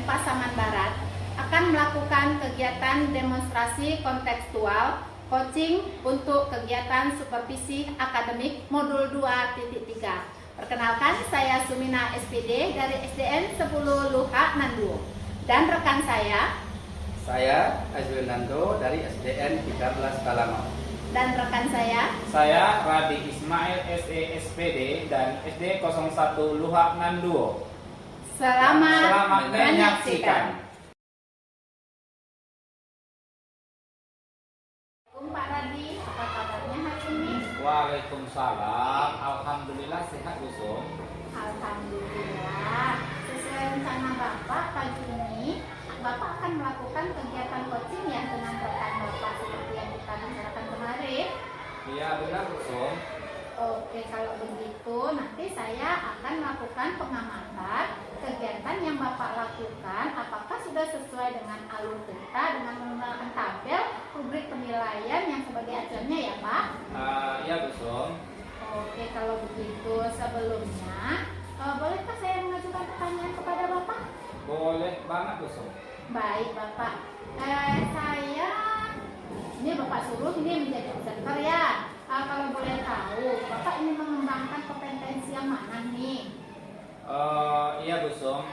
Pasaman Barat akan melakukan kegiatan demonstrasi kontekstual coaching untuk kegiatan supervisi akademik modul 2.3. Perkenalkan, saya Sumina SPD dari SDN 10 Luhak Nanduo, dan rekan saya Azwil Nando dari SDN 13 Kalamau. Dan rekan saya Rabi Ismail SE SPD dan SD 01 Luhak Nanduo. Selamat menyaksikan. Pak Rabi, apa kabarnya hari ini? Waalaikumsalam. Alhamdulillah sehat, Busung. Alhamdulillah. Sesuai rencana Bapak, pagi ini Bapak akan melakukan kegiatan coaching ya dengan rekan Bapak seperti yang kita bicarakan kemarin. Iya, benar, Busung. Oke, kalau begitu nanti saya akan melakukan pengamatan kegiatan yang Bapak lakukan, apakah sudah sesuai dengan alur kita dengan menggunakan tabel rubrik penilaian yang sebagai acuannya ya Pak? Iya, Busung. Oke, kalau begitu sebelumnya bolehkah saya mengajukan pertanyaan kepada Bapak? Boleh banget, Busung. Baik Bapak, ini Bapak suruh ini menjadi presenter ya. Kalau boleh tahu, Bapak ini mengembangkan kompetensi yang mana nih? Iya, Busung.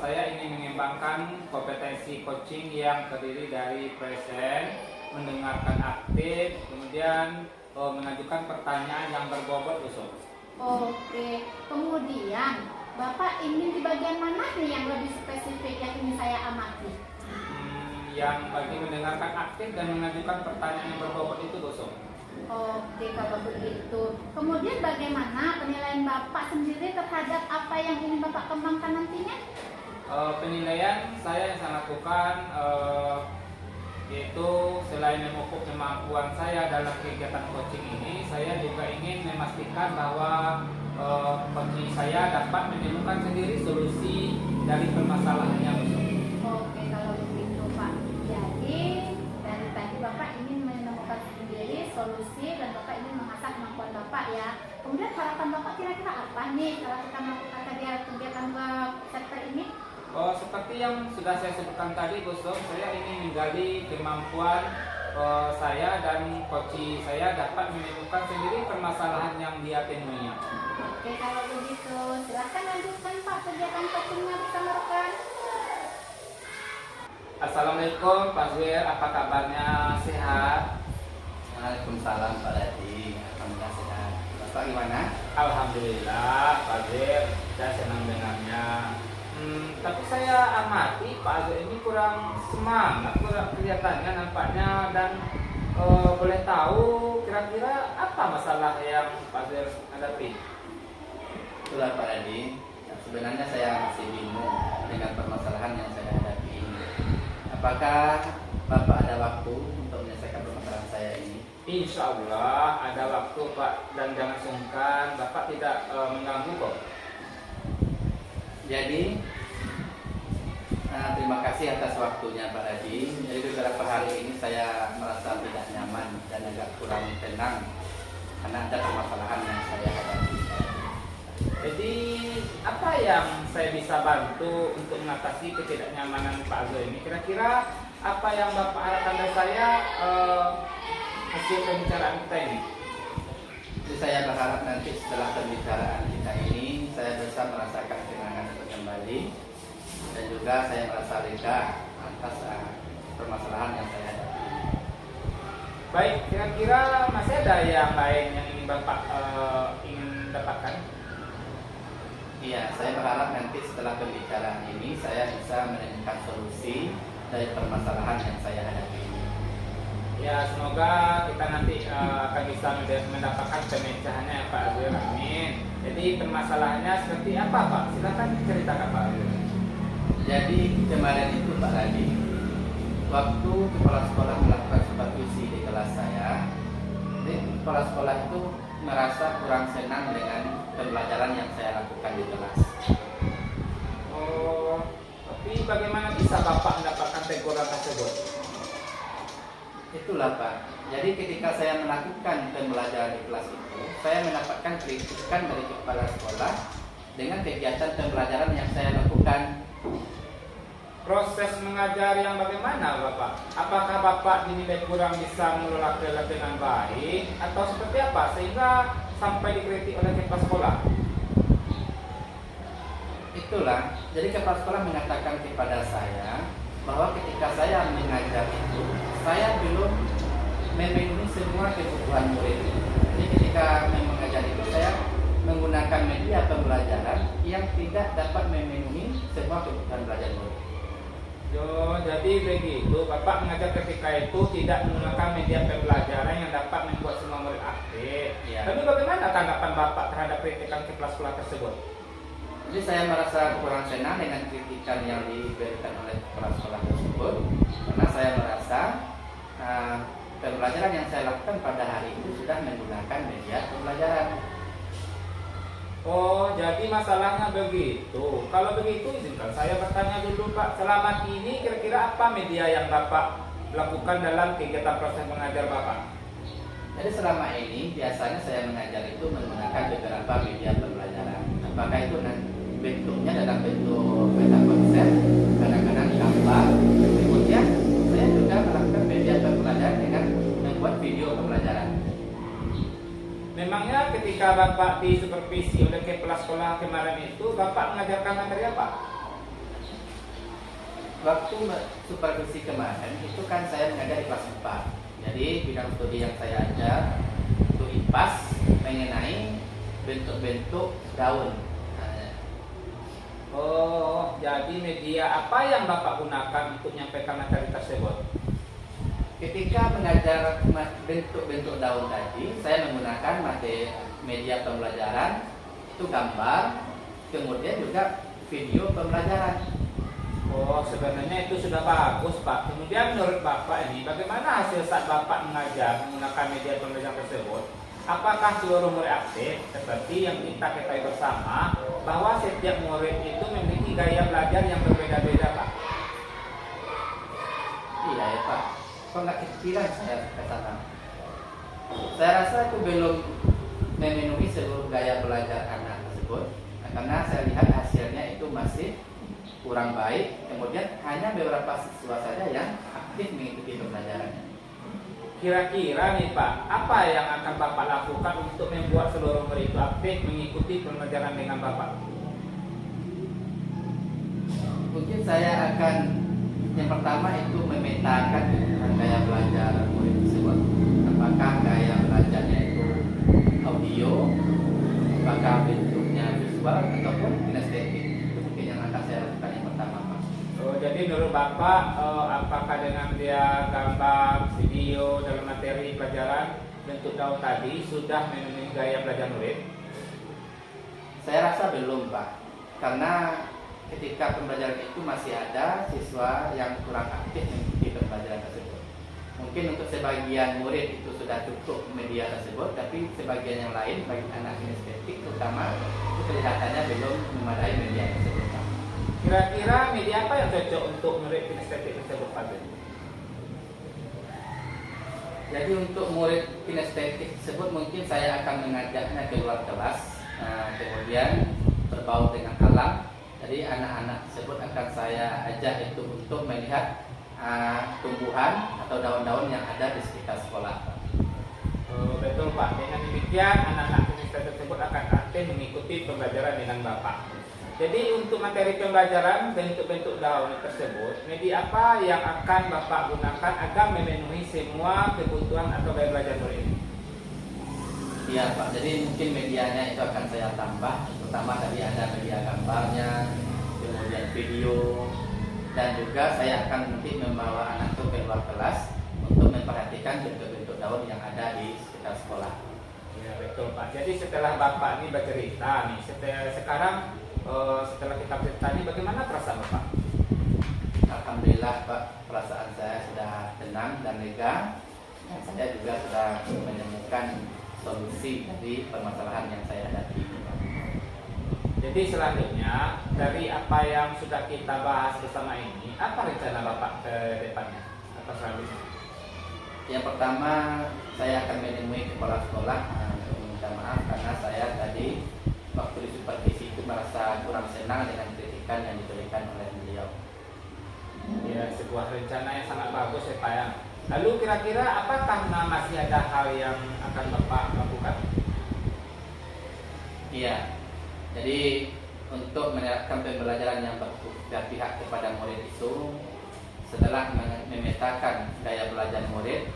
Saya ingin mengembangkan kompetensi coaching yang terdiri dari present, mendengarkan aktif, kemudian mengajukan pertanyaan yang berbobot, Busung. Oke, kemudian Bapak ingin di bagian mana nih yang lebih spesifik yang ingin saya amati? Yang bagi mendengarkan aktif dan mengajukan pertanyaan yang berbobot itu, Busung. Oke, kalau begitu. Kemudian bagaimana penilaian Bapak sendiri terhadap apa yang ingin Bapak kembangkan nantinya? Penilaian saya yang saya lakukan yaitu selain mengukur kemampuan saya dalam kegiatan coaching ini, saya juga ingin memastikan bahwa coaching saya dapat menemukan sendiri solusi dari permasalahannya, Busung. Oke, kalau begitu Pak. Jadi dari tadi Bapak ingin menemukan sendiri solusi dan Bapak ingin mengasah kemampuan Bapak ya. Kemudian harapan Bapak kira-kira apa nih kalau kita melakukan kegiatan ke sektor ini? Seperti yang sudah saya sebutkan tadi, Busung, saya ingin menggali kemampuan saya dan coach saya dapat menemukan sendiri permasalahan yang dia temui. Oke, kalau begitu silahkan lanjutkan Pak kegiatan coachingnya bersama rekan. Assalamualaikum Pak Zwir, apa kabarnya? Sehat? Waalaikumsalam Pak Radi. Alhamdulillah sehat. Bapak gimana? Alhamdulillah Pak Zwir, saya senang dengarnya. Tapi saya amati Pak Zwir ini kurang semangat, kurang kelihatannya nampaknya, dan boleh tahu kira-kira apa masalah yang Pak Zwir hadapi? Itulah Pak Radi. Sebenarnya saya masih bingung dengan permasalahan yang saya hadapi ini. Apakah Bapak ada waktu untuk menyelesaikan permasalahan saya ini? Insya Allah ada waktu Pak, dan jangan sungkan, Bapak tidak mengganggu kok. Jadi terima kasih atas waktunya Pak Radi. Jadi beberapa hari ini saya merasa tidak nyaman dan agak kurang tenang karena ada permasalahan yang saya hadapi. Jadi apa yang saya bisa bantu untuk mengatasi ketidaknyamanan Pak Azul ini? Kira-kira apa yang Bapak harapkan dari saya hasil pembicaraan kita ini? Jadi saya berharap nanti setelah pembicaraan kita ini saya bisa merasakan ketenangan kembali dan juga saya merasa lega atas permasalahan yang saya hadapi. Baik, kira-kira masih ada yang lain yang ingin Bapak ingin dapatkan? Iya, saya berharap nanti setelah pembicaraan ini saya bisa menemukan solusi dari permasalahan yang saya hadapi ini. Ya, semoga kita nanti akan bisa mendapatkan pemecahannya ya Pak Azul. Amin. Jadi permasalahannya seperti apa Pak? Silakan ceritakan Pak Azul. Jadi kemarin itu Pak Radi, waktu kepala sekolah melakukan supervisi di kelas saya, kepala sekolah itu merasa kurang senang dengan pembelajaran yang saya lakukan di kelas. Oh, tapi bagaimana bisa Bapak mendapatkan teguran tersebut? Itulah Pak. Jadi ketika saya melakukan pembelajaran di kelas itu, saya mendapatkan kritikan dari kepala sekolah dengan kegiatan pembelajaran yang saya lakukan. proses mengajar yang bagaimana Bapak? Apakah Bapak dinilai kurang bisa mengelola kelas dengan baik atau seperti apa sehingga sampai dikritik oleh kepala sekolah? Itulah, jadi kepala sekolah mengatakan kepada saya bahwa ketika saya mengajar itu, saya belum memenuhi semua kebutuhan murid. Jadi ketika mengajar itu, saya menggunakan media pembelajaran yang tidak dapat memenuhi semua kebutuhan belajar murid. Jadi begitu, Bapak mengajar ketika itu tidak menggunakan media pembelajaran yang dapat membuat semua murid aktif. Ya. Tapi bagaimana tanggapan Bapak terhadap kritikan kepala sekolah tersebut? Jadi saya merasa kurang senang dengan kritikan yang diberikan oleh kepala sekolah tersebut, karena saya merasa pembelajaran yang saya lakukan pada hari itu sudah menggunakan media pembelajaran. Oh, jadi masalahnya begitu. Kalau begitu, izinkan saya bertanya dulu Pak. Selama ini kira-kira apa media yang Bapak lakukan dalam kegiatan proses mengajar Bapak? Jadi selama ini biasanya saya mengajar itu menggunakan beberapa media pembelajaran. Apakah itu bentuknya dalam bentuk meta konsep, kadang-kadang gambar. Kemudian saya juga melakukan media pembelajaran dengan membuat video pembelajaran. Memangnya ketika Bapak disupervisi oleh kepala sekolah kemarin itu, Bapak mengajarkan materi apa? Waktu supervisi kemarin itu kan saya mengajar di kelas 4. Jadi bidang studi yang saya ajar itu IPAS mengenai bentuk-bentuk daun. Oh, jadi media apa yang Bapak gunakan untuk menyampaikan materi tersebut? Ketika mengajar bentuk-bentuk daun tadi, saya menggunakan media pembelajaran, itu gambar, kemudian juga video pembelajaran. Oh, sebenarnya itu sudah bagus Pak. Kemudian menurut Bapak ini, bagaimana hasil saat Bapak mengajar menggunakan media pembelajaran tersebut? Apakah seluruh murid aktif? Seperti yang kita ketahui bersama, bahwa setiap murid itu memiliki gaya belajar yang berbeda-beda Pak. Iya ya Pak. Kok nggak kepikiran saya ke sana? Saya rasa itu belum memenuhi seluruh gaya belajar anak tersebut, karena saya lihat hasilnya itu masih kurang baik. Kemudian hanya beberapa siswa saja yang aktif mengikuti pembelajarannya. Kira-kira nih Pak, apa yang akan Bapak lakukan untuk membuat seluruh murid itu aktif mengikuti pembelajaran dengan Bapak? Mungkin saya akan yang pertama itu memetakan gaya belajar murid tersebut. Apakah gaya belajarnya itu audio, apakah bentuknya visual ataupun kinestetik. Itu mungkin yang akan saya lakukan yang pertama Pak. Oh, jadi menurut Bapak, apakah dengan dia gambar, video dalam materi pelajaran bentuk daun tadi sudah memenuhi gaya belajar murid? Saya rasa belum Pak, karena ketika pembelajaran itu masih ada siswa yang kurang aktif mengikuti pembelajaran tersebut. Mungkin untuk sebagian murid itu sudah cukup media tersebut, tapi sebagian yang lain bagi anak kinestetik terutama itu kelihatannya belum memadai media tersebut Pak. Kira-kira media apa yang cocok untuk murid kinestetik tersebut Pak? Jadi untuk murid kinestetik tersebut mungkin saya akan mengajaknya keluar kelas, kemudian berbau dengan alam. Jadi anak-anak tersebut akan saya ajak itu untuk melihat tumbuhan atau daun-daun yang ada di sekitar sekolah. Betul Pak, dengan demikian anak-anak kinestetik tersebut akan aktif mengikuti pembelajaran dengan Bapak. Jadi untuk materi pembelajaran bentuk-bentuk daun tersebut, media apa yang akan Bapak gunakan agar memenuhi semua kebutuhan atau gaya belajar murid ini? Iya Pak, jadi mungkin medianya itu akan saya tambah. Pertama tadi ada media gambarnya, kemudian video, dan juga saya akan nanti membawa anak itu ke luar kelas untuk memperhatikan bentuk-bentuk daun yang ada di sekitar sekolah. Ya betul Pak. Jadi setelah Bapak ini bercerita nih, sekarang setelah kita cerita ini, bagaimana perasaan Bapak? Alhamdulillah Pak, perasaan saya sudah tenang dan lega. Dan saya juga sudah menemukan solusi dari permasalahan yang saya hadapi. Jadi selanjutnya, dari apa yang sudah kita bahas bersama ini, apa rencana Bapak ke depannya? Apa selanjutnya? Yang pertama, saya akan menemui kepala sekolah untuk meminta maaf karena saya tadi waktu di supervisi itu merasa kurang senang dengan kritikan yang diberikan oleh beliau. sebuah rencana yang sangat bagus ya Pak ya. Lalu kira-kira apakah masih ada hal yang akan Bapak lakukan? Iya, jadi untuk menerapkan pembelajaran yang berpihak kepada murid itu, setelah memetakan gaya belajar murid,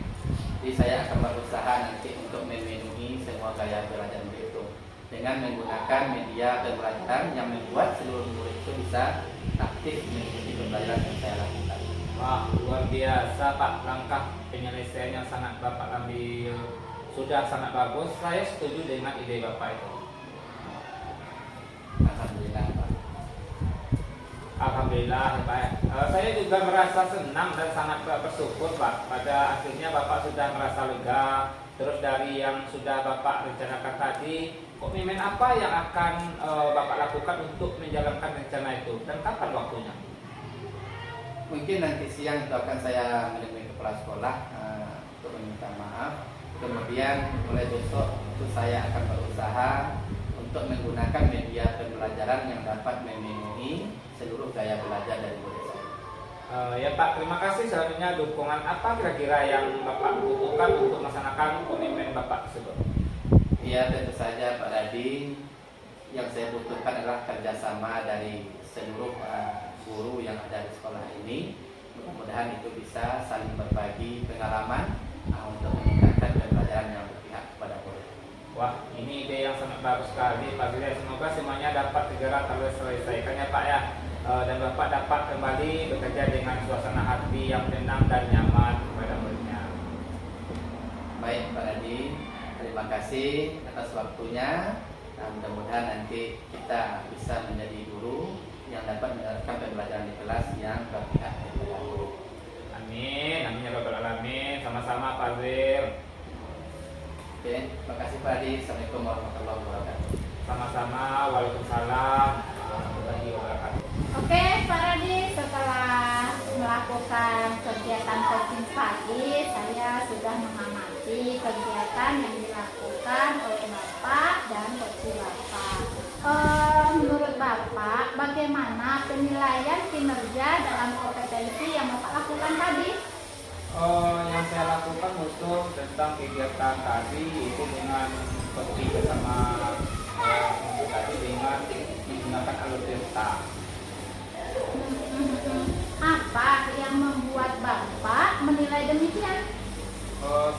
jadi saya akan berusaha nanti untuk memenuhi semua gaya belajar murid itu dengan menggunakan media pembelajaran yang membuat seluruh murid itu bisa aktif mengikuti pembelajaran yang saya lakukan. Wah, luar biasa Pak, langkah penyelesaian yang sangat Bapak ambil sudah sangat bagus. Saya setuju dengan ide Bapak itu. Alhamdulillah Pak. Alhamdulillah ya Pak. Saya juga merasa senang dan sangat bersyukur Pak. Pada akhirnya Bapak sudah merasa lega. Terus dari yang sudah Bapak rencanakan tadi, komitmen apa yang akan Bapak lakukan untuk menjalankan rencana itu dan kapan waktunya? Mungkin nanti siang itu akan saya menemui kepala sekolah untuk meminta maaf. Kemudian mulai besok itu saya akan berusaha untuk menggunakan media pembelajaran yang dapat memenuhi seluruh gaya belajar dari murid saya. Ya Pak, terima kasih. Selanjutnya dukungan apa kira-kira yang Bapak butuhkan untuk melaksanakan komitmen Bapak tersebut? Ya tentu saja Pak Dadi, yang saya butuhkan adalah kerjasama dari seluruh guru yang ada di sekolah ini. Mudah-mudahan itu bisa saling berbagi pengalaman untuk meningkatkan pembelajaran yang berpihak kepada murid. Wah, ini ide yang sangat bagus sekali Pak Zira. Semoga semuanya dapat segera terselesaikan ya Pak ya. Dan Bapak dapat kembali bekerja dengan suasana hati yang tenang dan nyaman kepada muridnya. Baik Pak Dadi, terima kasih atas waktunya. Nah, mudah-mudahan nanti kita bisa menjadi guru yang dapat menerapkan pembelajaran di kelas yang berpihak kepada murid. Amin, amin ya rabbal alamin. Sama-sama Pak Zir. Oke, terima kasih Pak Dadi. Assalamualaikum warahmatullahi wabarakatuh. Sama-sama. Waalaikumsalam warahmatullahi wabarakatuh. Oke, Pak Radi, setelah melakukan kegiatan coaching pagi, saya sudah mengamati kegiatan yang dilakukan oleh Bapak dan coach Bapak. Menurut Bapak, bagaimana penilaian kinerja dalam kompetensi yang Bapak lakukan tadi? Yang saya lakukan khusus tentang kegiatan tadi itu dengan seperti bersama tadi dengan menggunakan alur delta. Apa yang membuat Bapak menilai demikian?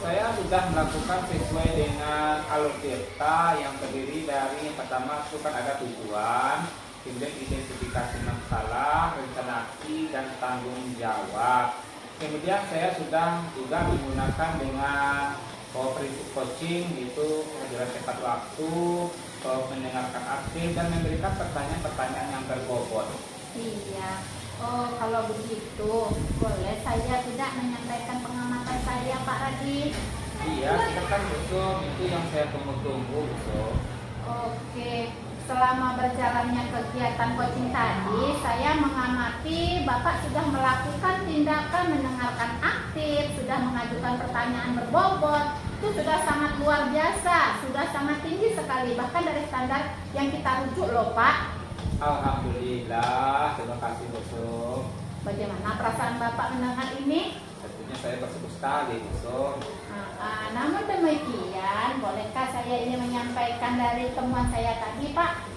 Saya sudah melakukan sesuai dengan alur delta yang terdiri dari yang pertama itu kan ada tujuan, kemudian identifikasi masalah, rencana aksi dan tanggung jawab. Kemudian saya sudah juga menggunakan dengan prinsip coaching yaitu pengajaran tepat waktu, mendengarkan aktif dan memberikan pertanyaan-pertanyaan yang berbobot. Iya. Oh, kalau begitu, boleh saya tidak menyampaikan pengamatan saya, Pak Radi? Iya, silakan Busuk, itu yang saya tunggu-tunggu Busuk. Oke, selama berjalannya kegiatan coaching tadi, saya mengamati Bapak sudah melakukan tindakan mendengarkan aktif, sudah mengajukan pertanyaan berbobot. Itu sudah sangat luar biasa, sudah sangat tinggi sekali, bahkan dari standar yang kita rujuk loh Pak. Alhamdulillah, terima kasih Busuk. Bagaimana perasaan Bapak mendengar ini? Tentunya saya bersyukur sekali Busuk. Namun demikian, bolehkah saya ini menyampaikan dari temuan saya tadi Pak?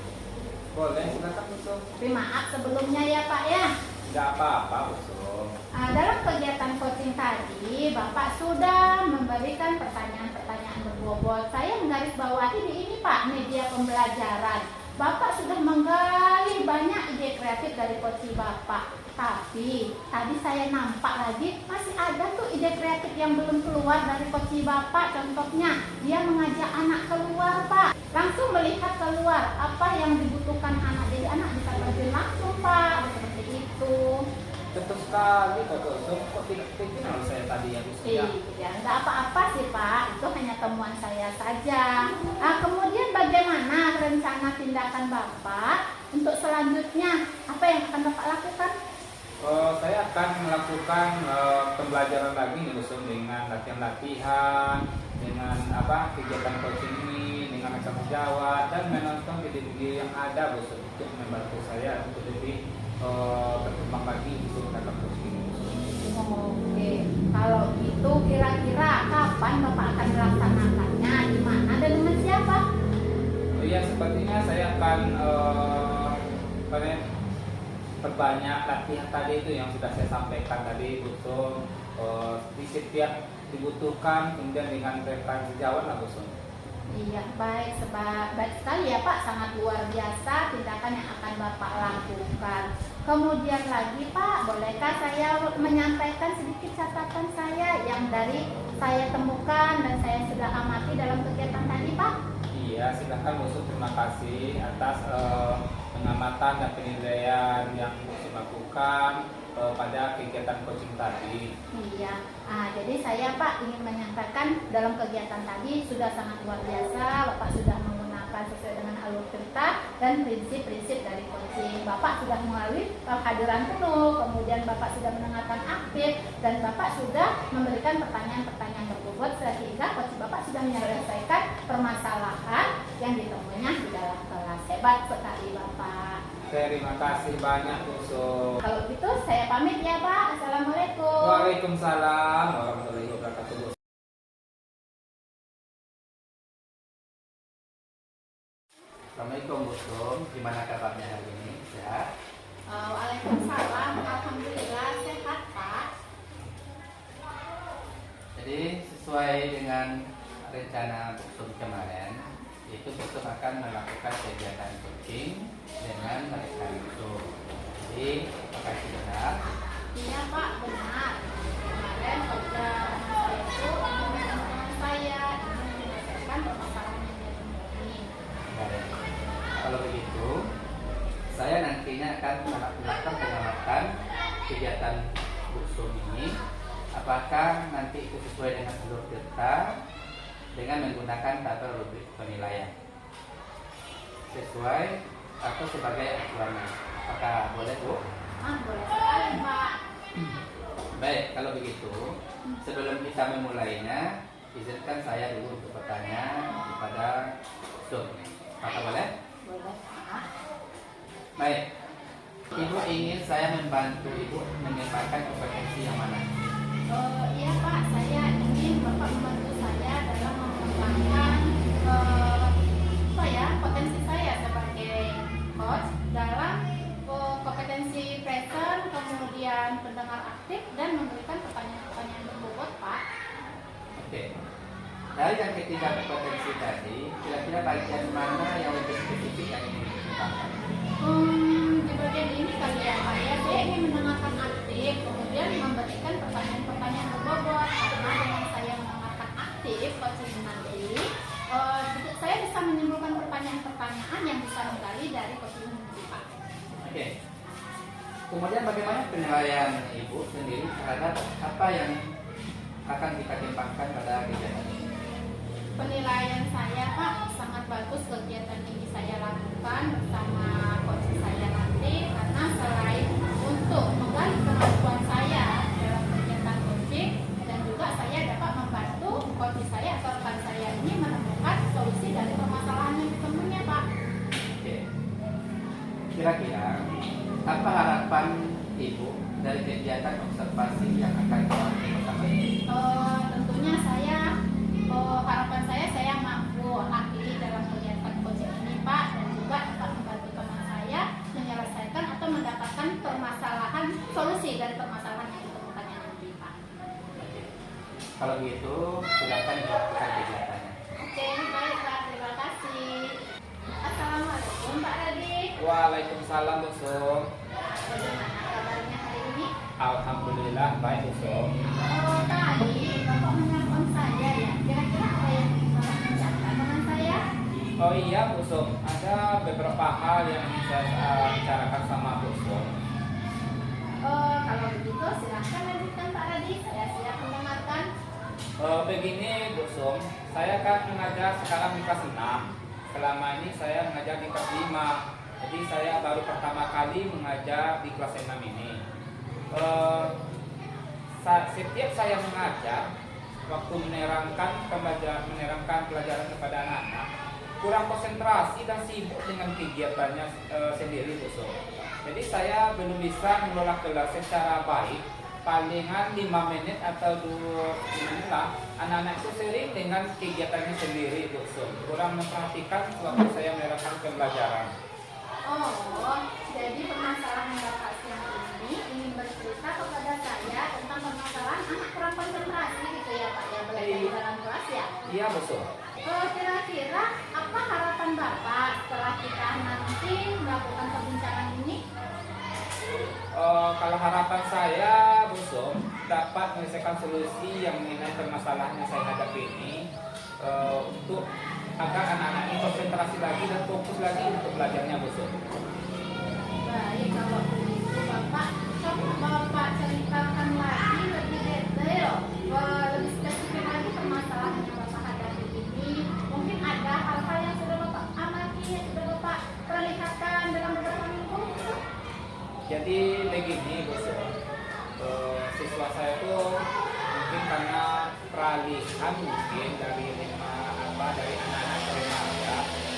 Boleh, silakan Busuk. Tapi maaf sebelumnya ya Pak ya. Tidak apa-apa Busuk. Dalam kegiatan coaching tadi, Bapak sudah memberikan pertanyaan-pertanyaan berbobot. Saya menggarisbawahi di ini Pak, media pembelajaran. Bapak sudah menggali banyak ide kreatif dari coaching Bapak. Tapi tadi saya nampak lagi masih ada tuh ide kreatif yang belum keluar dari coaching Bapak. Contohnya, dia mengajak anak keluar Pak. Langsung melihat keluar apa yang dibutuhkan anak. Jadi anak bisa terjun langsung Pak. Seperti itu. Betul sekali Kak Busuk. Kok tidak kepikiran saya tadi ya Busuk ya? Iya, nggak apa-apa sih Pak, itu hanya temuan saya saja. Kemudian bagaimana rencana tindakan Bapak untuk selanjutnya? Apa yang akan Bapak lakukan? Saya akan melakukan pembelajaran lagi nih Busuk dengan latihan-latihan, dengan kegiatan coaching ini, dengan tanggung jawab dan menonton video-video yang ada Busuk untuk membantu saya untuk lebih berkembang lagi Busuk dalam coaching ini. Oke, kalau gitu kira-kira kapan Bapak akan melaksanakannya, di mana dan dengan siapa? Oh iya, sepertinya saya akan perbanyak latihan tadi itu yang sudah saya sampaikan tadi, betul. Di setiap dibutuhkan, kemudian dengan referensi Jawa lah, betul. Iya, baik sekali ya Pak, sangat luar biasa tindakan yang akan Bapak lakukan. Kemudian lagi Pak, bolehkah saya menyampaikan sedikit catatan saya yang dari saya temukan dan saya sudah amati dalam kegiatan tadi Pak? Iya, silakan Musuh. Terima kasih atas pengamatan dan penilaian yang Musuh lakukan pada kegiatan coaching tadi. Iya, jadi saya Pak ingin menyampaikan dalam kegiatan tadi sudah sangat luar biasa. Bapak sudah menggunakan sesuai dengan alur cerita dan prinsip-prinsip dari coaching. Bapak sudah melalui kehadiran penuh, kemudian Bapak sudah mendengarkan aktif, dan Bapak sudah memberikan pertanyaan-pertanyaan berbobot sehingga coaching Bapak sudah menyelesaikan permasalahan yang ditemuinya di dalam kelas. Hebat sekali Bapak. Terima kasih banyak Musuh. Kalau gitu saya pamit ya Pak. Assalamualaikum. Waalaikumsalam warahmatullahi wabarakatuh. Assalamualaikum Bu Sum, gimana kabarnya hari ini? Sehat? Waalaikumsalam. Alhamdulillah sehat Pak. Jadi sesuai dengan rencana Bu Sum kemarin, itu Bu Sum akan melakukan kegiatan coaching dengan mereka itu. Jadi apakah itu benar? Iya Pak, benar. Kemarin pada saya itu teman saya ingin menyelesaikan permasalahan yang dia temui. Baik. Kalau begitu, saya nantinya akan melakukan pengamatan kegiatan Bu Sum ini. Apakah nanti itu sesuai dengan alur cerita dengan menggunakan tabel rubrik penilaian sesuai atau sebagai acuannya? Apakah boleh Bu? Boleh sekali Pak. Baik, kalau begitu sebelum kita memulainya, izinkan saya dulu untuk bertanya kepada Sum. Apakah boleh? Boleh Pak. Baik, Ibu ingin saya membantu Ibu mengembangkan kompetensi yang mana? Iya Pak, saya ingin Bapak membantu saya dalam mengembangkan potensi saya sebagai coach dalam kompetensi present, kemudian pendengar aktif, dan memberikan pertanyaan-pertanyaan berbobot Pak. Oke. Dari yang ketiga kompetensi tadi, kira-kira bagian mana yang lebih spesifik yang ingin dikembangkan? Di bagian ini kali ya Pak ya, saya ingin mendengarkan aktif, kemudian memberikan pertanyaan-pertanyaan berbobot, karena dengan saya mendengarkan aktif coaching nanti, saya bisa menimbulkan pertanyaan-pertanyaan yang bisa menggali dari coaching nanti Pak. Oke. Kemudian bagaimana penilaian Ibu sendiri terhadap apa yang akan kita kembangkan pada kegiatan ini? Penilaian saya Pak, sangat bagus kegiatan ini saya lakukan bersama coach saya nanti, karena selain untuk menggali kemampuan saya dalam kegiatan coaching, dan juga saya dapat membantu coach saya atau rekan saya ini menemukan solusi dari permasalahan yang ditemuinya Pak. Oke. Kira-kira apa harapan Ibu dari kegiatan observasi yang akan dilakukan bersama ini? Tentunya harapan saya mampu aktif dalam kegiatan coaching ini Pak, dan juga dapat membantu teman saya menyelesaikan atau mendapatkan permasalahan, solusi dari permasalahan yang ditemukannya nanti Pak. Oke. Kalau begitu, silakan dilakukan kegiatannya. Oke, baik Pak, terima kasih. Assalamualaikum Pak Radik. Waalaikumsalam Musuh. Bagaimana kabarnya hari ini? Alhamdulillah baik Musuh. Tadi Bapak menelpon saya ya, kira-kira apa yang Bapak bicarakan dengan saya? Oh iya Musuh, ada beberapa hal yang ingin saya bicarakan sama Musuh. Kalau begitu silahkan lanjutkan Pak Radi, saya siap mendengarkan. Begini Bu Sum, saya kan mengajar sekarang di kelas 6. Selama ini saya mengajar di kelas 5. Jadi saya baru pertama kali mengajar di kelas 6 ini. Setiap saya mengajar, waktu menerangkan pelajaran kepada anak-anak, kurang konsentrasi dan sibuk dengan kegiatannya sendiri Bu Sum. Jadi saya belum bisa mengelola kelas secara baik palingan 5 menit atau 2 menit lah, anak-anak itu sering dengan kegiatannya sendiri Bu Sum. Kurang memperhatikan waktu saya menerapkan pembelajaran. Oh, jadi permasalahan Bapak siang ini ingin bercerita kepada saya tentang permasalahan anak kurang konsentrasi gitu ya Pak ya, belajar di dalam kelas ya. Iya Bu Sum. Kira-kira apa harapan Bapak setelah kita nanti melakukan perbincangan ini? Kalau harapan saya Bu Sum dapat menyelesaikan solusi yang mengenai permasalahan yang saya hadapi ini, untuk agar anak-anak ini konsentrasi lagi dan fokus lagi untuk belajarnya Bu Sum. Baik, kalau begitu Bapak, coba Bapak ceritakan lagi lebih detail, lebih spesifik lagi permasalahan yang Bapak hadapi ini. Mungkin ada hal-hal yang sudah Bapak amati, yang sudah Bapak perlihatkan dalam beberapa minggu gitu. Jadi begini Bu Sum, siswa saya itu mungkin karena peralihan mungkin dari anak-anak remaja,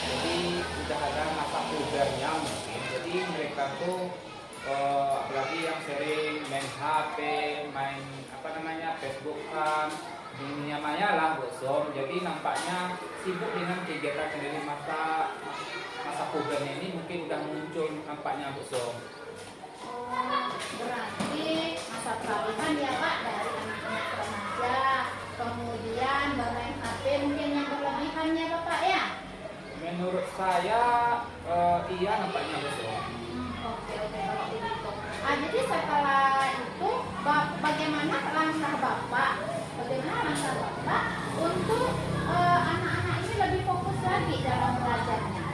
jadi udah ada masa pubernya mungkin. Jadi mereka tuh apalagi yang sering main HP, main Facebookan, dunia maya lah Bu Sum. Jadi nampaknya sibuk dengan kegiatan sendiri. Masa pubernya ini mungkin udah muncul nampaknya Bu Sum. Berarti masa peralihan ya Pak, dari anak-anak remaja, kemudian bermain HP mungkin yang berlebihannya Bapak ya? Menurut saya iya nampaknya Bu Sum. Oke kalau begitu. Jadi setelah itu bagaimana langkah Bapak untuk anak-anak ini lebih fokus lagi dalam belajarnya?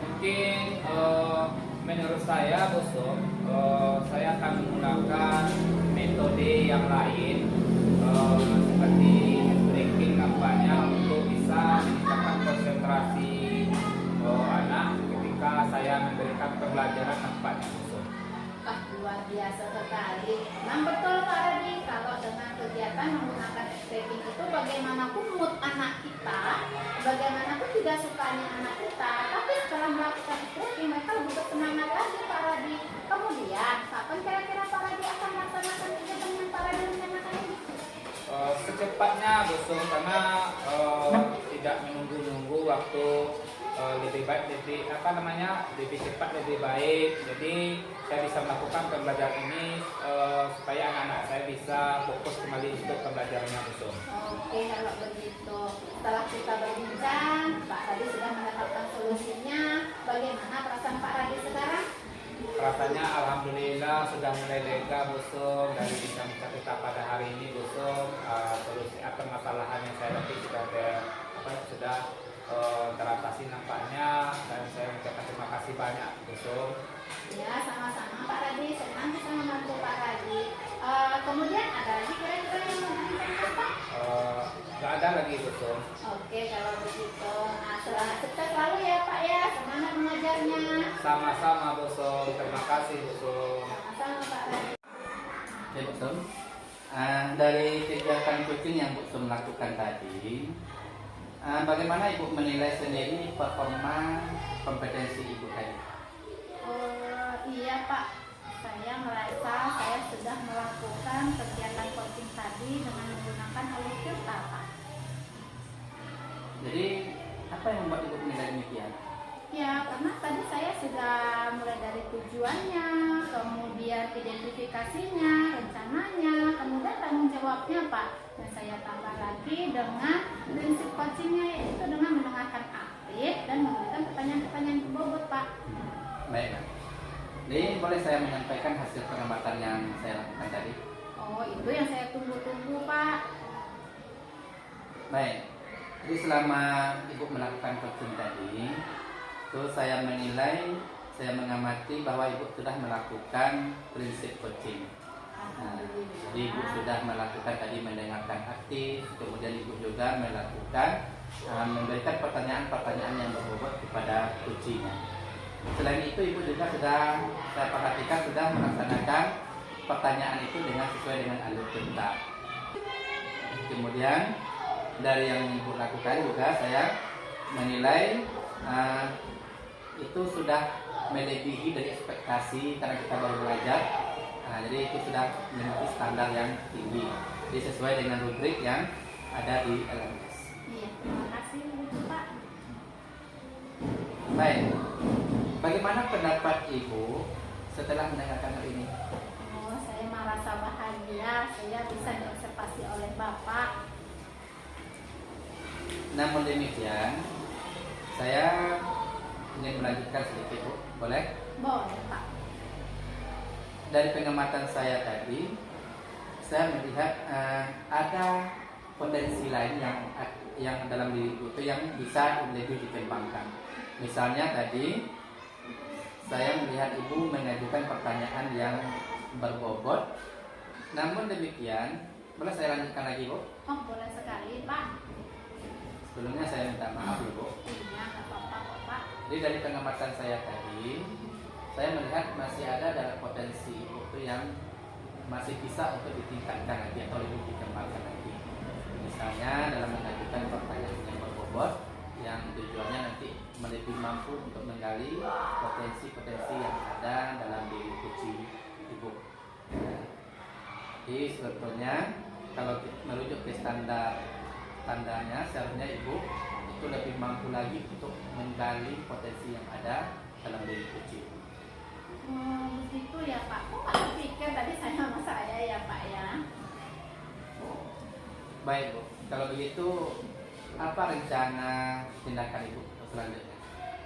Mungkin menurut saya Bu Sum, saya akan menggunakan metode yang lain, seperti breaking nampaknya, untuk bisa meningkatkan konsentrasi anak ketika saya memberikan pembelajaran nampaknya Bu Sum. Luar biasa sekali. Memang betul Pak Radi, kalau dengan kegiatan menggunakan breaking itu bagaimanapun mood anak kita, bagaimanapun tidak sukanya anak kita, tapi setelah melakukan breaking mereka lebih bersemangat lagi Pak Radi. Kemudian, kapan kira-kira Pak Radi akan melaksanakan kegiatan yang Pak Radi rencanakan ini? Secepatnya Bu Sum, karena tidak menunggu-nunggu waktu, lebih cepat lebih baik. Jadi saya bisa melakukan pembelajaran ini supaya anak-anak saya bisa fokus kembali untuk pembelajarannya Bu Sum. Oke, kalau begitu setelah kita berbincang, Pak Radi sudah mendapatkan solusinya. Bagaimana perasaan Pak Radi sekarang? Rasanya alhamdulillah sudah mulai lega Bu Sum, dari bisa kita pada hari ini Bu Sum. Solusi permasalahan yang saya hadapi sudah teratasi nampaknya, dan saya mengucapkan terima kasih banyak Bu Sum. Ya, sama-sama Pak Radi, senang bisa membantu Pak Radi. Kemudian ada lagi kira-kira yang mau ditanyakan Pak? Nggak ada lagi Bu Sum. Oke, kalau begitu, selamat sukses selalu ya Pak ya, semangat mengajarnya. Sama-sama Bu Sum, terima kasih Bu Sum. Sama-sama Pak Radi. Oke Bu Sum, dari kegiatan coaching yang Bu Sum lakukan tadi, bagaimana Ibu menilai sendiri performa kompetensi Ibu tadi? Iya Pak, saya merasa saya sudah melakukan kegiatan coaching tadi dengan menggunakan alur filter Pak. Jadi apa yang membuat Ibu menilai demikian? Ya, karena tadi saya sudah mulai dari tujuannya, kemudian identifikasinya, rencananya, kemudian tanggung jawabnya Pak. Dan saya tambah lagi dengan prinsip coachingnya, yaitu dengan mendengarkan aktif dan memberikan pertanyaan-pertanyaan berbobot Pak. Baik, jadi boleh saya menyampaikan hasil pengamatan yang saya lakukan tadi? Oh, itu yang saya tunggu-tunggu Pak. Baik, jadi selama Ibu melakukan coaching tadi, terus saya mengamati bahwa Ibu sudah melakukan prinsip coaching. Jadi Ibu sudah melakukan tadi mendengarkan aktif, kemudian Ibu juga melakukan memberikan pertanyaan-pertanyaan yang berbobot kepada coachingnya. Selain itu Ibu juga sudah, saya perhatikan, sudah melaksanakan pertanyaan itu dengan sesuai dengan alur cerita. Kemudian dari yang Ibu lakukan juga saya menilai itu sudah melebihi dari ekspektasi karena kita baru belajar. Nah, jadi itu sudah memiliki standar yang tinggi. Jadi sesuai dengan rubrik yang ada di LMS. Iya, terima kasih Pak. Baik. Bagaimana pendapat Ibu setelah mendengarkan hal ini? Oh, saya merasa bahagia saya bisa diobservasi oleh Bapak. Namun demikian, saya ingin melanjutkan sedikit, Bu. Boleh? Boleh Pak. Dari pengamatan saya tadi, saya melihat ada potensi lain yang dalam diri Ibu itu yang bisa lebih dikembangkan. Misalnya tadi, saya melihat Ibu mengajukan pertanyaan yang berbobot. Namun demikian, boleh saya lanjutkan lagi, Bu? Oh, boleh sekali Pak. Sebelumnya saya minta maaf, Ibu. Iya, nggak apa-apa kok, Pak. Jadi dari pengamatan saya tadi, saya melihat masih ada dalam potensi Ibu itu yang masih bisa untuk ditingkatkan lagi atau lebih dikembangkan lagi. Misalnya dalam mengajukan pertanyaan yang berbobot, yang tujuannya nanti lebih mampu untuk menggali potensi-potensi yang ada dalam diri kucing Ibu. Jadi sebetulnya kalau merujuk ke standarnya, seharusnya Ibu itu lebih mampu lagi untuk menggali potensi yang ada dalam diri kucing. Begitu ya Pak. Kok nggak pikir tadi sama saya ya Pak ya? Baik Bu, kalau begitu apa rencana tindakan Ibu selanjutnya?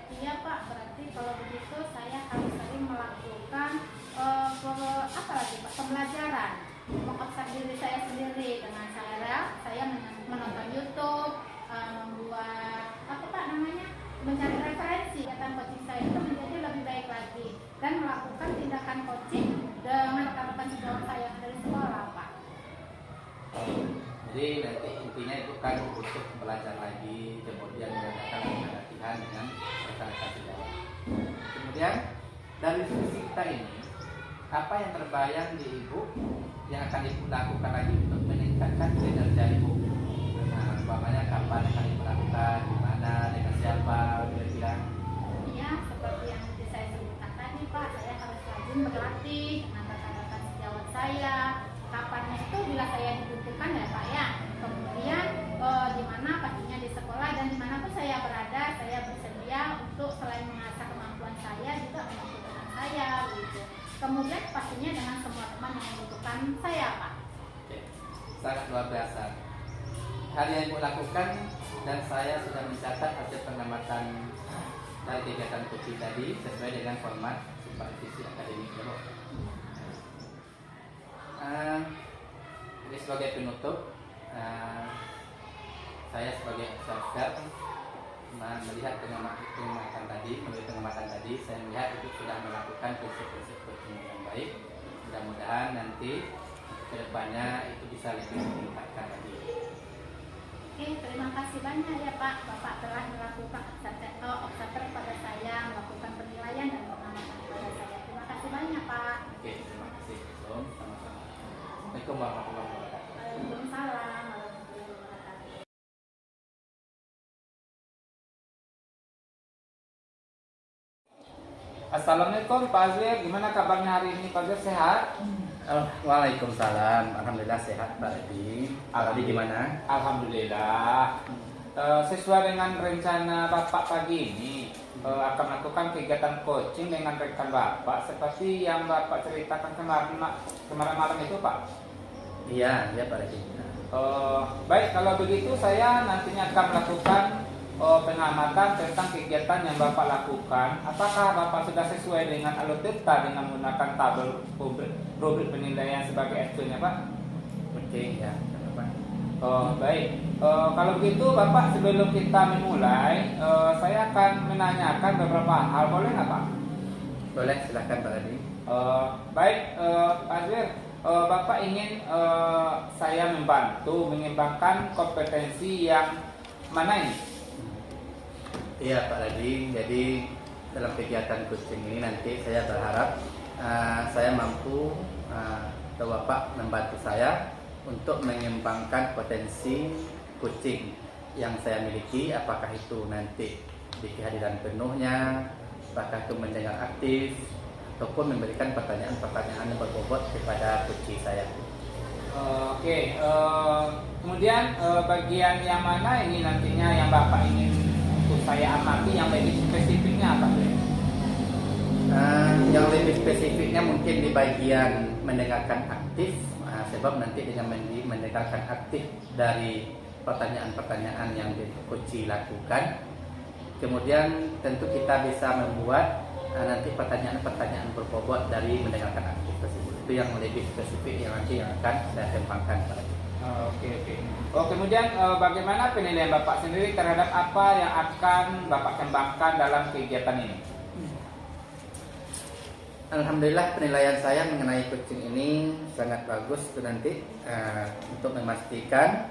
Iya Pak, berarti kalau begitu saya harus sering melakukan apa lagi Pak? Pembelajaran, mengobservasi diri saya sendiri dengan saya menonton YouTube, membuat apa Pak namanya, mencari referensi kegiatan coaching saya itu menjadi lebih baik lagi dan melakukan tindakan coaching dengan rekan-rekan sejawat saya dari sekolah Pak. Jadi nanti intinya itu kan untuk belajar lagi, kemudian mengadakan latihan dengan rekan-rekan sejawat. Kemudian dari diskusi kita ini, apa yang terbayang di Ibu yang akan Ibu lakukan lagi untuk meningkatkan kinerja Ibu? Nah, umpamanya kapan akan Ibu lakukan, di mana, dengan siapa, kira-kira? Iya, seperti yang saya sebutkan tadi Pak, saya harus rajin berlatih dengan rekan-rekan sejawat saya. Kapannya itu bila saya dibutuhkan ya Pak ya. Kemudian di mana pastinya di sekolah dan dimanapun saya berada, saya bersedia untuk selain mengasah kemampuan saya juga memampukan saya gitu. Kemudian pastinya dengan semua teman yang membutuhkan saya Pak. Oke, sangat luar biasa. Hal yang Ibu lakukan dan saya sudah mencatat hasil pengamatan dari kegiatan coaching tadi sesuai dengan format supervisi akademik Ibu. Jadi sebagai penutup, saya sebagai observer melihat pengamatan tadi, saya melihat itu sudah melakukan prinsip-prinsip coaching yang baik. Mudah-mudahan nanti kedepannya itu bisa lebih meningkatkan lagi. Oke, terima kasih banyak ya Pak. Bapak telah melakukan observer pada saya, melakukan penilaian dan pengamatan pada saya. Terima kasih banyak Pak. Oke, terima kasih. Sama-sama. Assalamualaikum warahmatullahi wabarakatuh. Waalaikumsalam warahmatullahi wabarakatuh. Assalamualaikum Pak Azir, gimana kabarnya hari ini Pak Azir, sehat? Waalaikumsalam. Alhamdulillah sehat Pak Edi. Pak Edi gimana? Alhamdulillah. Sesuai dengan rencana Bapak pagi ini akan melakukan kegiatan coaching dengan rekan Bapak seperti yang Bapak ceritakan kemarin malam itu Pak. Iya Pak Edi. Baik, kalau begitu saya nantinya akan melakukan pengamatan tentang kegiatan yang Bapak lakukan. Apakah Bapak sudah sesuai dengan alur data dengan menggunakan tabel rubrik penilaian sebagai SQ-nya Pak? Oke, ya. Baik. Kalau begitu Bapak, sebelum kita memulai, saya akan menanyakan beberapa hal, boleh nggak Pak? Boleh, silakan Pak Edi. Baik, Pak Azir, Bapak ingin saya membantu mengembangkan kompetensi yang mana ini? Iya Pak Edi. Jadi dalam kegiatan coaching ini nanti saya berharap saya mampu atau Bapak membantu saya untuk mengembangkan potensi coaching yang saya miliki, apakah itu nanti di kehadiran penuhnya apakah itu mendengar aktif ataupun memberikan pertanyaan-pertanyaan yang berbobot kepada kunci saya. Oke, kemudian bagian yang mana ini nantinya yang Bapak ingin untuk saya amati yang lebih spesifiknya apa? Yang lebih spesifiknya mungkin di bagian mendengarkan aktif, sebab nanti dengan mendengarkan aktif dari pertanyaan-pertanyaan yang kunci lakukan, kemudian tentu kita bisa membuat nanti pertanyaan-pertanyaan berbobot dari mendengarkan aktif tersebut. Itu yang lebih spesifik yang nanti yang akan saya kembangkan. Oke. Oh, kemudian bagaimana penilaian Bapak sendiri terhadap apa yang akan Bapak kembangkan dalam kegiatan ini? Alhamdulillah penilaian saya mengenai coaching ini sangat bagus itu nanti untuk memastikan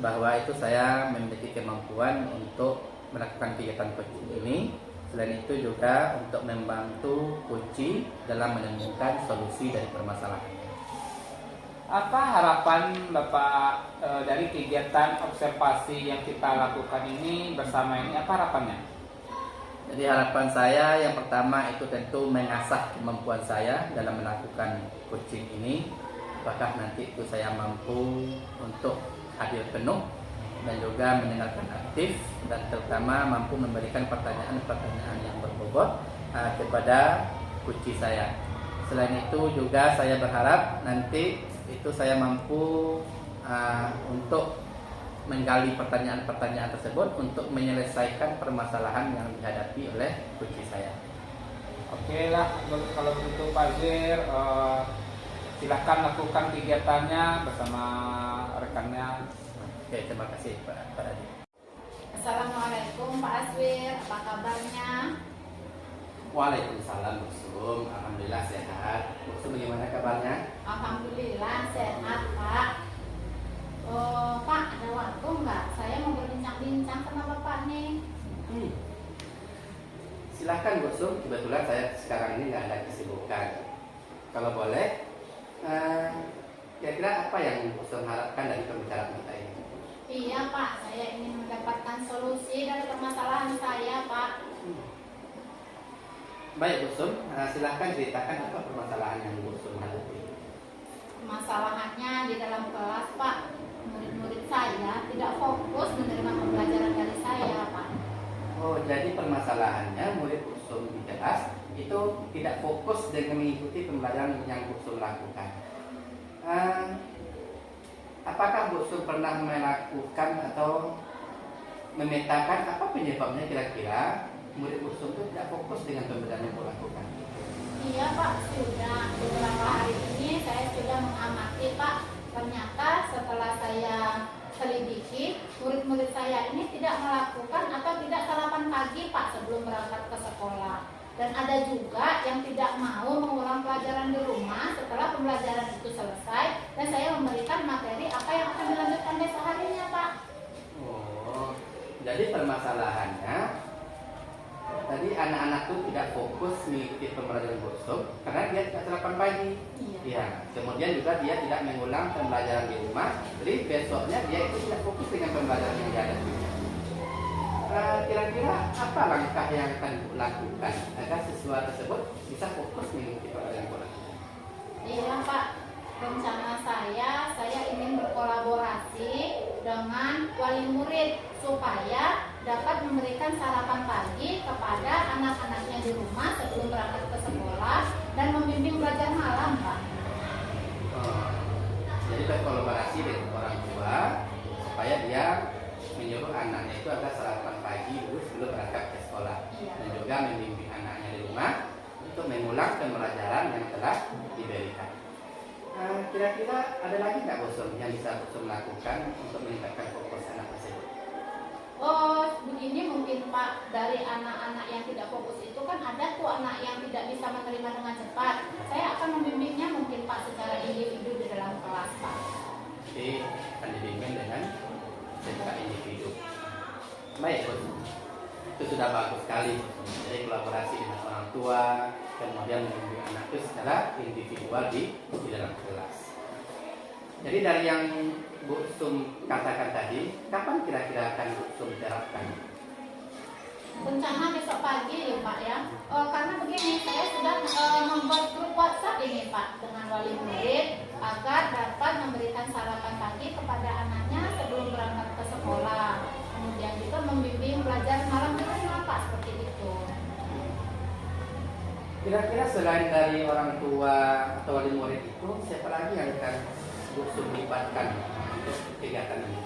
bahwa itu saya memiliki kemampuan untuk melakukan kegiatan coaching ini. Selain itu juga untuk membantu kunci dalam menemukan solusi dari permasalahan. Apa harapan Bapak dari kegiatan observasi yang kita lakukan ini bersama ini? Apa harapannya? Jadi harapan saya yang pertama itu tentu mengasah kemampuan saya dalam melakukan coaching ini. Apakah nanti itu saya mampu untuk hadir penuh dan juga mendengarkan aktif dan terutama mampu memberikan pertanyaan-pertanyaan yang berbobot kepada kunci saya. Selain itu juga saya berharap nanti itu saya mampu untuk menggali pertanyaan-pertanyaan tersebut untuk menyelesaikan permasalahan yang dihadapi oleh kunci saya. Oke lah, kalau begitu Pak Zir, silahkan lakukan kegiatannya bersama rekannya. Oke, terima kasih Pak Adi. Assalamualaikum Pak Aswir, apa kabarnya? Waalaikumsalam Busum, alhamdulillah sehat. Busum bagaimana kabarnya? Alhamdulillah sehat Pak. Oh Pak, ada waktu nggak? Saya mau berbincang-bincang sama Bapak nih. Silahkan Busum, kebetulan saya sekarang ini nggak ada kesibukan. Kalau boleh, kira-kira apa yang Busum harapkan dari pembicaraan kita ini? Iya Pak, saya ingin mendapatkan solusi dari permasalahan saya Pak. Baik Busum, silahkan ceritakan apa permasalahan yang Busum hadapi. Masalahnya di dalam kelas Pak, murid-murid saya tidak fokus menerima pembelajaran dari saya Pak. Oh, jadi permasalahannya murid Busum di kelas itu tidak fokus dengan mengikuti pembelajaran yang Busum lakukan. Apakah Busum pernah melakukan atau memetakan apa penyebabnya kira-kira murid Busum itu tidak fokus dengan pembelajaran yang Busum lakukan? Iya Pak, sudah beberapa hari ini saya sudah mengamati Pak. Ternyata setelah saya selidiki, murid-murid saya ini tidak melakukan atau tidak sarapan pagi Pak sebelum berangkat ke sekolah. Dan ada juga yang tidak mau mengulang pelajaran di rumah setelah pembelajaran itu selesai dan saya memberikan materi apa yang akan dilanjutkan besok harinya Pak. Oh, jadi permasalahannya tadi anak-anak itu tidak fokus mengikuti pembelajaran Busum karena dia tidak sarapan pagi. Iya. Kemudian juga dia tidak mengulang pembelajaran di rumah, jadi besoknya dia itu tidak fokus dengan pembelajaran yang dihadapinya. Kira-kira apa langkah yang akan dilakukan agar siswa tersebut bisa fokus mengikuti pelajaran bola? Iya Pak, rencana saya ingin berkolaborasi dengan wali murid supaya dapat memberikan sarapan pagi kepada anak-anaknya di rumah sebelum berangkat ke sekolah dan membimbing belajar malam Pak. Jadi berkolaborasi dengan orang tua supaya dia menyuruh anaknya itu agar sarapan pagi dulu sebelum berangkat ke sekolah. Iya. Dan juga membimbing anaknya di rumah untuk mengulang pembelajaran yang telah diberikan. Kira-kira ada lagi nggak Busum yang bisa Busum lakukan untuk meningkatkan fokus anak tersebut? Oh, begini mungkin Pak, dari anak-anak yang tidak fokus itu kan ada tuh anak yang tidak bisa menerima dengan cepat. Saya akan membimbingnya mungkin Pak secara individu di dalam kelas Pak. Jadi akan dibimbing dengan secara individu. Baik Busum, itu sudah bagus sekali. Jadi kolaborasi dengan orang tua, kemudian membimbing anak itu secara individual di dalam kelas. Jadi dari yang Bu Sum katakan tadi, kapan kira-kira akan Bu Sum terapkan? Rencana besok pagi ya Pak ya. Karena begini, saya sudah membuat grup WhatsApp ini Pak dengan wali murid agar dapat memberikan sarapan pagi kepada anaknya sebelum berangkat ke sekolah. Kemudian juga membimbing belajar malam di rumah Pak, seperti itu. Kira-kira selain dari orang tua atau wali murid itu, siapa lagi yang akan Busum libatkan untuk kegiatan ini?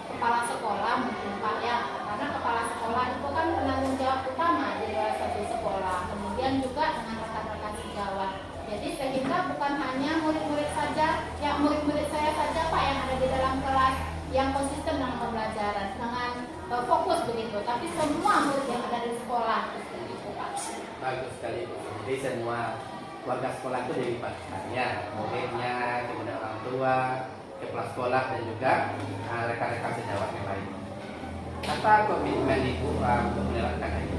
Kepala sekolah mungkin Pak ya, karena kepala sekolah itu kan penanggung jawab utama di luar satu sekolah. Kemudian juga dengan rekan-rekan sejawat. Jadi sehingga bukan hanya murid-murid saja, ya murid-murid saya saja Pak yang ada di dalam kelas yang konsisten dalam pembelajaran dengan fokus begitu, tapi semua murid yang ada di sekolah itu Pak. Bagus sekali. Jadi semua warga sekolah itu dilibatkan ya, muridnya, kemudian orang tua, kepala sekolah dan juga rekan-rekan sejawat yang lain. Apa komitmen Ibu untuk menerapkan ini?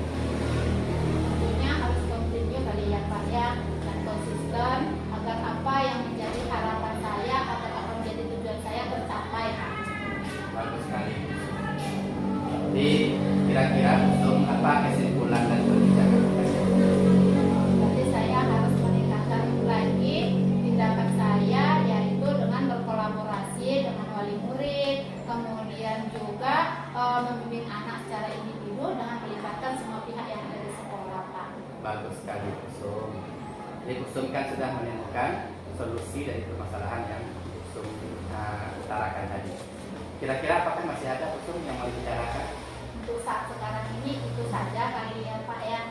Tentunya harus kontinu kali ya Pak ya, dan konsisten agar apa yang menjadi harapan saya atau apa menjadi tujuan saya tercapai Pak. Bagus sekali. Jadi kira-kira untuk apa kesimpulan dan kebijakan? Jadi saya harus meningkatkan lagi tindakan saya, yaitu dengan berkolaborasi dengan wali murid, kemudian juga membimbing anak secara individu dengan melibatkan semua pihak yang ada di sekolah Pak. Bagus sekali Busum. Jadi Busum kan sudah menemukan solusi dari permasalahan yang Busum utarakan tadi. Kira-kira apakah masih ada Busum yang mau dibicarakan? Untuk saat sekarang ini itu saja kali ya Pak ya.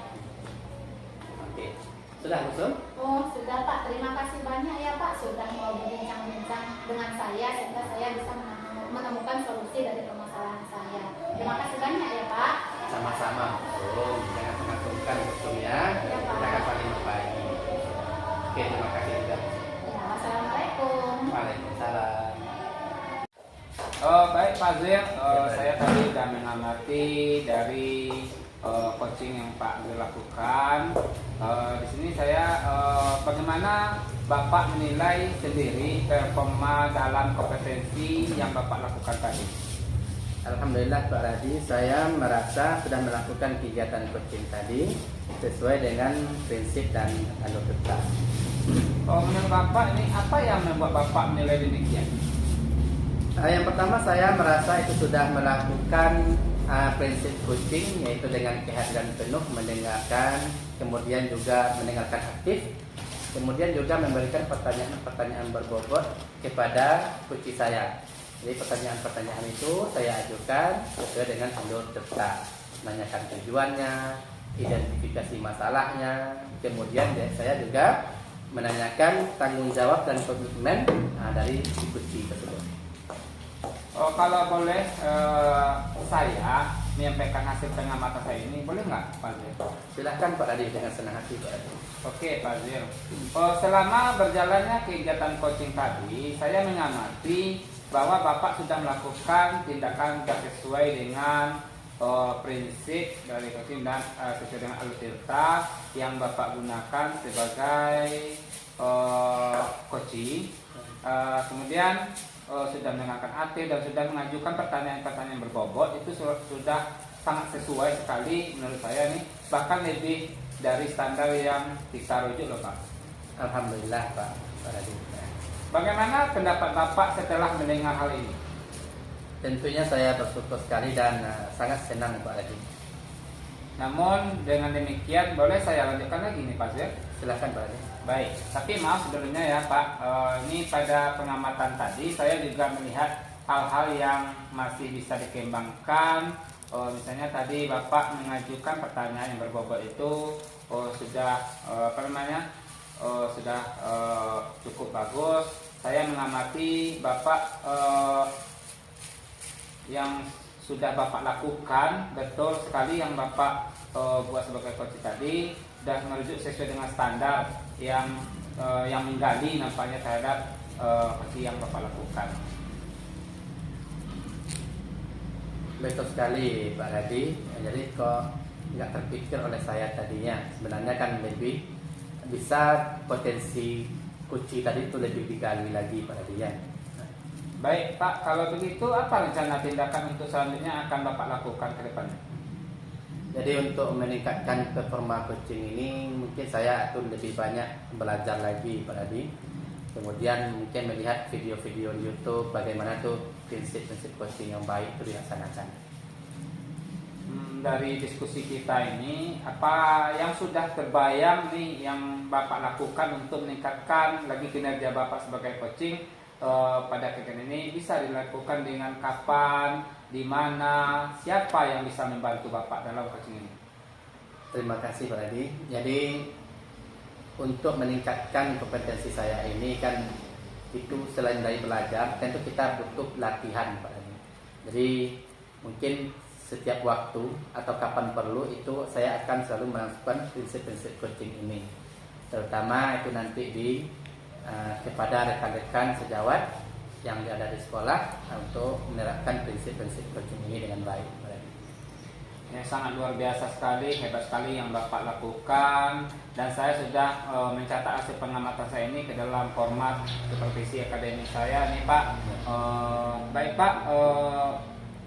Oke, sudah Busum? Oh sudah Pak, terima kasih banyak ya Pak sudah mau berbincang-bincang dengan saya sehingga saya bisa menemukan solusi dari permasalahan saya. Terima kasih banyak ya Pak. Sama-sama Busum, jangan sungkan Busum ya. Ya, Pak. Kita akan saling berbagi. Oke, terima kasih juga. Ya, wassalamualaikum. Waalaikumsalam. Baik Pak Zir, saya tadi sudah mengamati dari coaching yang Pak Zir lakukan. Di sini saya bagaimana Bapak menilai sendiri performa dalam kompetensi yang Bapak lakukan tadi? Alhamdulillah Pak Radi, saya merasa sudah melakukan kegiatan coaching tadi sesuai dengan prinsip dan alur tetap. Menurut Bapak ini apa yang membuat Bapak menilai demikian? Yang pertama saya merasa itu sudah melakukan prinsip coaching, yaitu dengan kehadiran penuh mendengarkan, kemudian juga mendengarkan aktif, kemudian juga memberikan pertanyaan-pertanyaan berbobot kepada coach saya. Jadi pertanyaan-pertanyaan itu saya ajukan sesuai dengan alur tetap, menanyakan tujuannya, identifikasi masalahnya, kemudian saya juga menanyakan tanggung jawab dan komitmen dari coach tersebut. Kalau boleh saya menyampaikan hasil pengamatan saya ini, boleh nggak Pak Zir? Silahkan Pak Radi, dengan senang hati Pak Radi. Oke Pak Zir. Selama berjalannya kegiatan coaching tadi, saya mengamati bahwa Bapak sudah melakukan tindakan yang sesuai dengan prinsip dari coaching dan sesuai dengan alur cerita yang Bapak gunakan sebagai coaching. Kemudian sudah mendengarkan aktif dan sudah mengajukan pertanyaan-pertanyaan berbobot, itu sudah sangat sesuai sekali menurut saya nih, bahkan lebih dari standar yang kita rujuk loh Pak. Alhamdulillah Pak Radi. Bagaimana pendapat Bapak setelah mendengar hal ini? Tentunya saya bersyukur sekali dan sangat senang Pak Radi. Namun dengan demikian boleh saya lanjutkan lagi nih Pak Zir? Silahkan Pak Radi. Baik, tapi maaf sebelumnya ya Pak, ini pada pengamatan tadi saya juga melihat hal-hal yang masih bisa dikembangkan. Misalnya tadi Bapak mengajukan pertanyaan yang berbobot itu sudah sudah cukup bagus. Saya mengamati Bapak yang sudah Bapak lakukan betul sekali yang Bapak buat sebagai coach tadi, sudah merujuk sesuai dengan standar yang menggali nampaknya terhadap coach yang Bapak lakukan. Betul sekali Pak Radi. Jadi kok nggak terpikir oleh saya tadinya. Sebenarnya kan lebih bisa potensi coach tadi itu lebih digali lagi Pak Radi ya. Baik Pak, kalau begitu apa rencana tindakan untuk selanjutnya akan Bapak lakukan ke depannya? Jadi untuk meningkatkan performa coaching ini mungkin saya akan lebih banyak belajar lagi Pak Adi. Kemudian mungkin melihat video-video di YouTube bagaimana tuh prinsip-prinsip coaching yang baik itu dilaksanakan. Dari diskusi kita ini, apa yang sudah terbayang nih yang Bapak lakukan untuk meningkatkan lagi kinerja Bapak sebagai coaching pada kegiatan ini bisa dilakukan dengan kapan, di mana, siapa yang bisa membantu Bapak dalam coaching ini? Terima kasih Pak Adi. Jadi untuk meningkatkan kompetensi saya ini kan itu selain dari belajar, tentu kita butuh latihan Pak Adi. Jadi mungkin setiap waktu atau kapan perlu itu saya akan selalu melakukan prinsip-prinsip coaching ini, terutama itu nanti kepada rekan-rekan sejawat yang ada di sekolah untuk menerapkan prinsip-prinsip coaching ini dengan baik. Ya, sangat luar biasa sekali, hebat sekali yang Bapak lakukan, dan saya sudah mencatat hasil pengamatan saya ini ke dalam format supervisi akademik saya nih Pak. Baik Pak,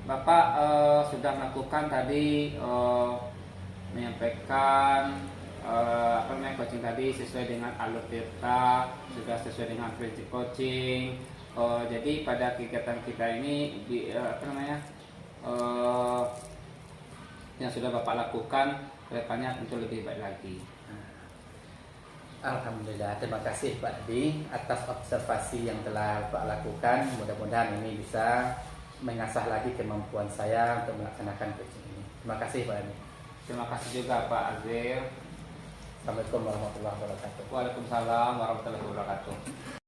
Bapak sudah melakukan tadi menyampaikan coaching tadi sesuai dengan alur tirta, sudah sesuai dengan prinsip coaching. Jadi pada kegiatan kita ini yang sudah Bapak lakukan kedepannya tentu lebih baik lagi. Alhamdulillah, terima kasih Pak Adi atas observasi yang telah Pak lakukan. Mudah-mudahan ini bisa mengasah lagi kemampuan saya untuk melaksanakan coaching ini. Terima kasih Pak Adi. Terima kasih juga Pak Azir. Assalamualaikum warahmatullahi wabarakatuh. Waalaikumsalam warahmatullahi wabarakatuh.